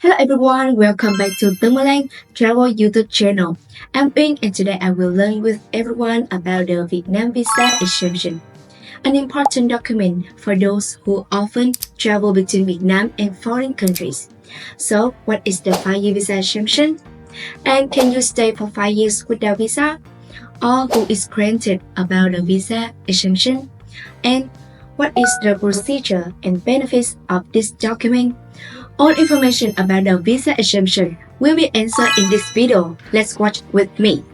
Hello everyone, welcome back to Thermalang Travel YouTube channel. I'm Uyên and today I will learn with everyone about the Vietnam Visa Exemption, an important document for those who often travel between Vietnam and foreign countries. So, what is the 5-year visa exemption? And can you stay for 5 years without visa? Or who is granted about the visa exemption? And what is the procedure and benefits of this document? All information about the visa exemption will be answered in this video. Let's watch with me.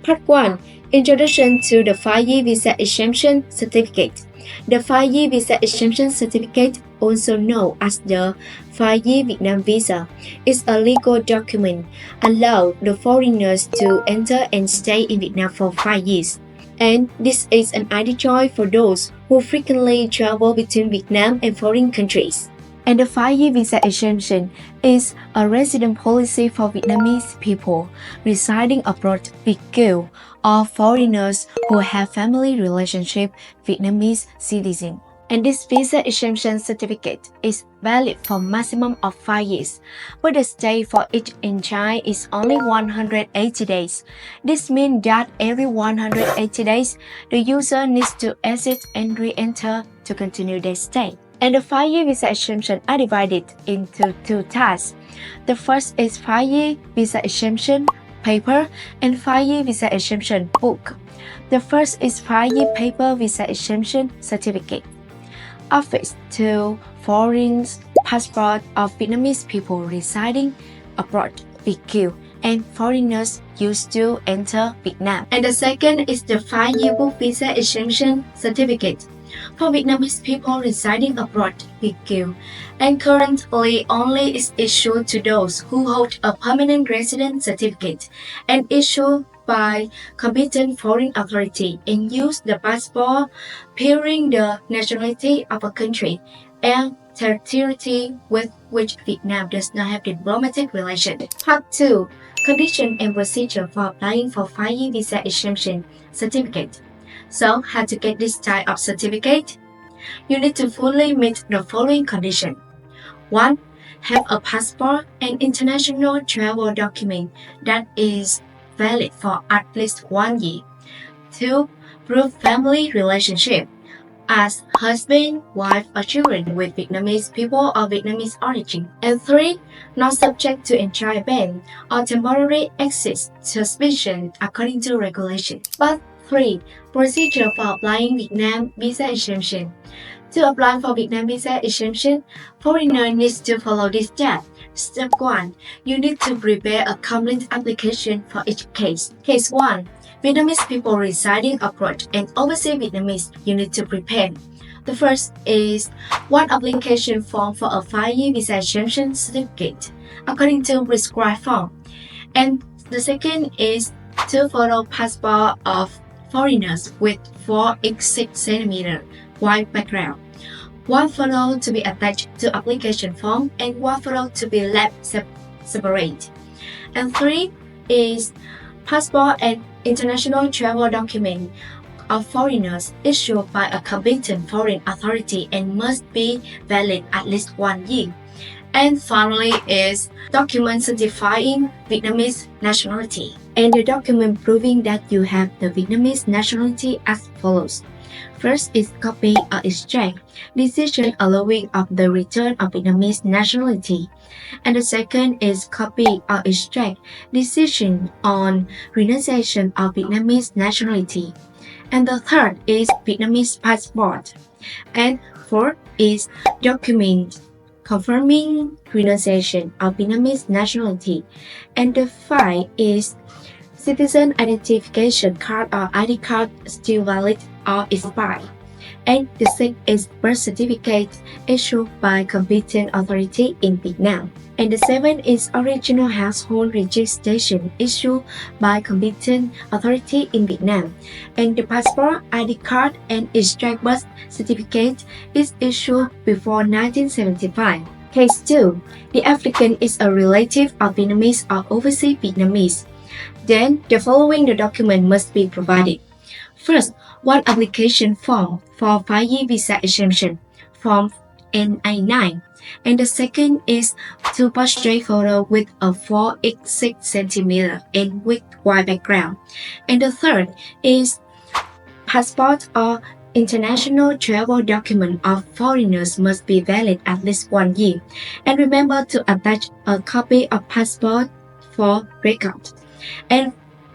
Part 1. Introduction to the 5-year visa exemption certificate. The 5-year visa exemption certificate, also known as the 5-year Vietnam visa, is a legal document allowing the foreigners to enter and stay in Vietnam for 5 years. And this is an ideal choice for those who frequently travel between Vietnam and foreign countries. And the 5-year visa exemption is a resident policy for Vietnamese people residing abroad (VQ) or foreigners who have family relationship with Vietnamese citizens. And this visa exemption certificate is valid for maximum of 5 years, but the stay for each entry is only 180 days. This means that every 180 days, the user needs to exit and re-enter to continue their stay. And the 5-year visa exemption are divided into two types. The first is 5-year visa exemption paper and 5-year visa exemption book. The first is 5-year paper visa exemption certificate. Office to foreign passport of Vietnamese people residing abroad (VQ) and foreigners used to enter Vietnam. And the second is the 5-year book visa exemption certificate for Vietnamese people residing abroad (VQ), and currently only is issued to those who hold a permanent resident certificate and issued by competent foreign authority and use the passport bearing the nationality of a country and territory with which Vietnam does not have diplomatic relations. Part 2. Condition and procedure for applying for 5-year visa exemption certificate. So, how to get this type of certificate? You need to fully meet the following condition. 1. Have a passport and international travel document that is valid for at least 1 year. 2. Prove family relationship as husband, wife, or children with Vietnamese people of Vietnamese origin. And 3. Not subject to entry ban or temporary exit suspension according to regulation. But 3. Procedure for applying Vietnam visa exemption. To apply for Vietnam visa exemption, foreigner needs to follow this step. Step 1. You need to prepare a complete application for each case. Case 1. Vietnamese people residing abroad and overseas Vietnamese, you need to prepare. The first is one application form for a 5-year visa exemption certificate, according to prescribed form. And the second is 2 photo passport of foreigners with 4x6 cm white background. 1 photo to be attached to application form and 1 photo to be left separate. And 3 is passport and international travel document of foreigners issued by a competent foreign authority and must be valid at least 1 year. And finally is document certifying Vietnamese nationality. And the document proving that you have the Vietnamese nationality as follows. First is copy or extract, decision allowing of the return of Vietnamese nationality. And the second is copy or extract, decision on renunciation of Vietnamese nationality. And the third is Vietnamese passport. And fourth is document confirming renunciation of Vietnamese nationality. And the fifth is citizen identification card or ID card still valid or expired. And the sixth is birth certificate issued by competent authority in Vietnam. And the seventh is original household registration issued by competent authority in Vietnam. And the passport, ID card, and extract birth certificate is issued before 1975. Case 2. The applicant is a relative of Vietnamese or overseas Vietnamese. Then, the following document must be provided. First, one application form for 5-year visa exemption, Form NA9. And the second is two portrait photo with a 4x6 centimeter and with white background. And the third is passport or international travel document of foreigners must be valid at least 1 year. And remember to attach a copy of passport for record. And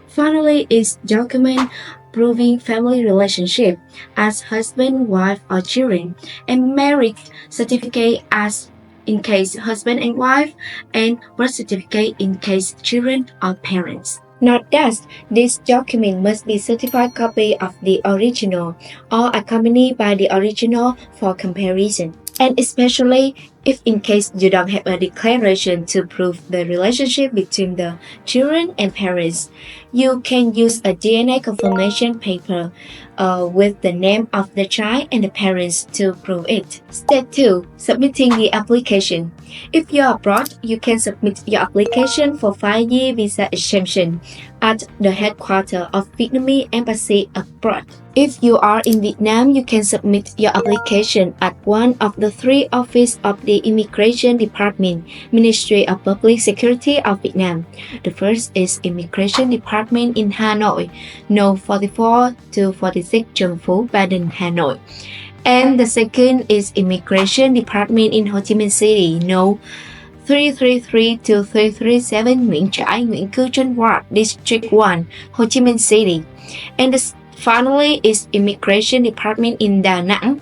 finally is document proving family relationship as husband, wife, or children, and marriage certificate as in case husband and wife, and birth certificate in case children or parents. Note that this document must be certified copy of the original or accompanied by the original for comparison. And especially if in case you don't have a declaration to prove the relationship between the children and parents, you can use a DNA confirmation paper with the name of the child and the parents to prove it. Step 2. Submitting the application. If you're abroad, you can submit your application for 5-year visa exemption at the headquarters of Vietnamese Embassy abroad. If you are in Vietnam, you can submit your application at one of the 3 offices of the Immigration Department, Ministry of Public Security of Vietnam. The first is Immigration Department in Hanoi, No 44 to 46 Trần Phú, Baden, Hanoi. And the second is Immigration Department in Ho Chi Minh City, No 333 to 337 Nguyễn Trãi, Nguyễn Cư Trân Ward, District 1, Ho Chi Minh City. And finally is Immigration Department in Da Nang,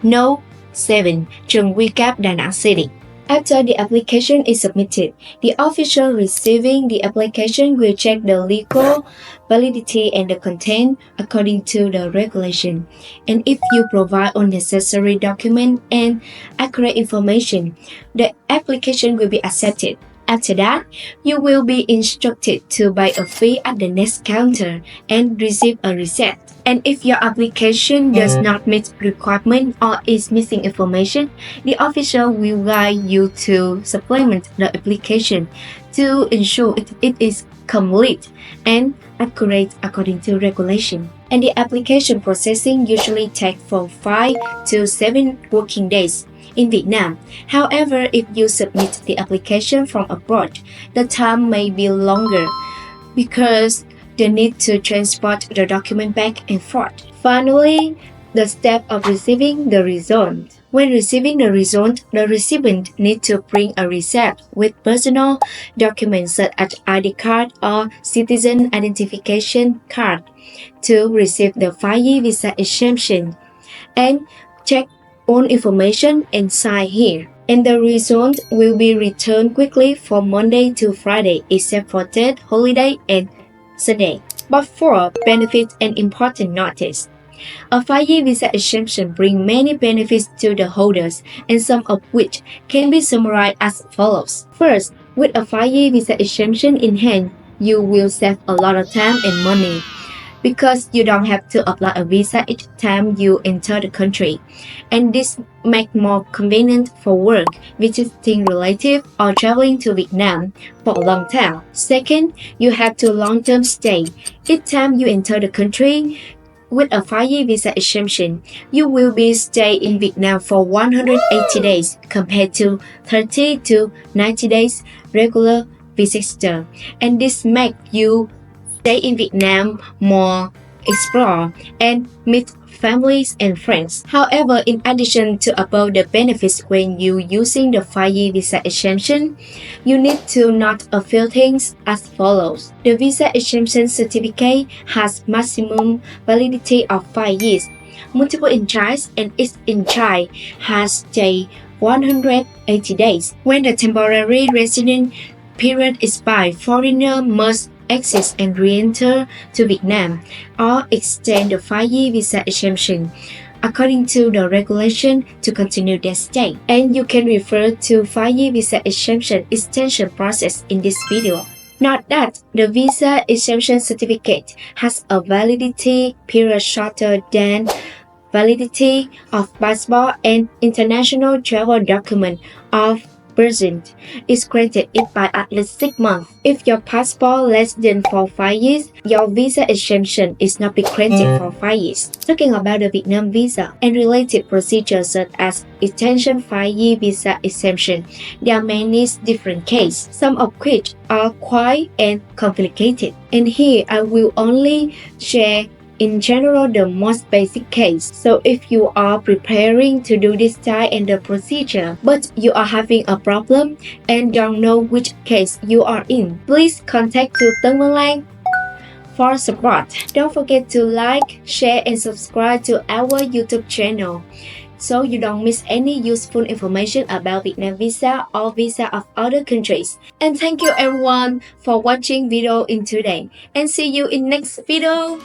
No 7, Trần Quy Cáp, Da Nang City. After the application is submitted, the official receiving the application will check the legal validity and the content according to the regulation. And if you provide all necessary documents and accurate information, the application will be accepted. After that, you will be instructed to pay a fee at the next counter and receive a receipt. And if your application does not meet requirement or is missing information, the official will guide you to supplement the application to ensure it is complete and accurate according to regulation. And the application processing usually takes from 5 to 7 working days in Vietnam. However, if you submit the application from abroad, the time may be longer because they need to transport the document back and forth. Finally, the step of receiving the result. When receiving the result, the recipient needs to bring a receipt with personal documents such as ID card or citizen identification card to receive the 5-year visa exemption and check all information and sign here. And the result will be returned quickly from Monday to Friday except for Tet, holiday, and Sunday. But for benefits and important notice, a 5-year visa exemption brings many benefits to the holders, and some of which can be summarized as follows. First, with a 5-year visa exemption in hand, you will save a lot of time and money because you don't have to apply a visa each time you enter the country. And this makes more convenient for work, visiting relatives, or traveling to Vietnam for a long time. Second, you have to long-term stay. Each time you enter the country, with a 5-year visa exemption, you will be stay in Vietnam for 180 days compared to 30 to 90 days regular visitor. And this makes you stay in Vietnam more, explore, and meet families and friends. However, in addition to above the benefits when you using the 5-year visa exemption, you need to note a few things as follows. The visa exemption certificate has maximum validity of 5 years, multiple entries, and each entry has stay 180 days. When the temporary resident period expires, foreigner must exit and re-enter to Vietnam or extend the 5-year visa exemption according to the regulation to continue their stay. And you can refer to 5-year visa exemption extension process in this video. Note that the visa exemption certificate has a validity period shorter than validity of passport and international travel document of present is granted it by at least 6 months. If your passport less than for 5 years, your visa exemption is not be granted for 5 years. Talking about the Vietnam visa and related procedures such as extension 5-year visa exemption, there are many different cases, some of which are quite and complicated. And here I will only share in general the most basic case. So if you are preparing to do this type and the procedure, but you are having a problem and don't know which case you are in, please contact to Tân Văn Lan for support. Don't forget to like, share and subscribe to our YouTube channel so you don't miss any useful information about Vietnam visa or visa of other countries. And thank you everyone for watching video in today and see you in next video.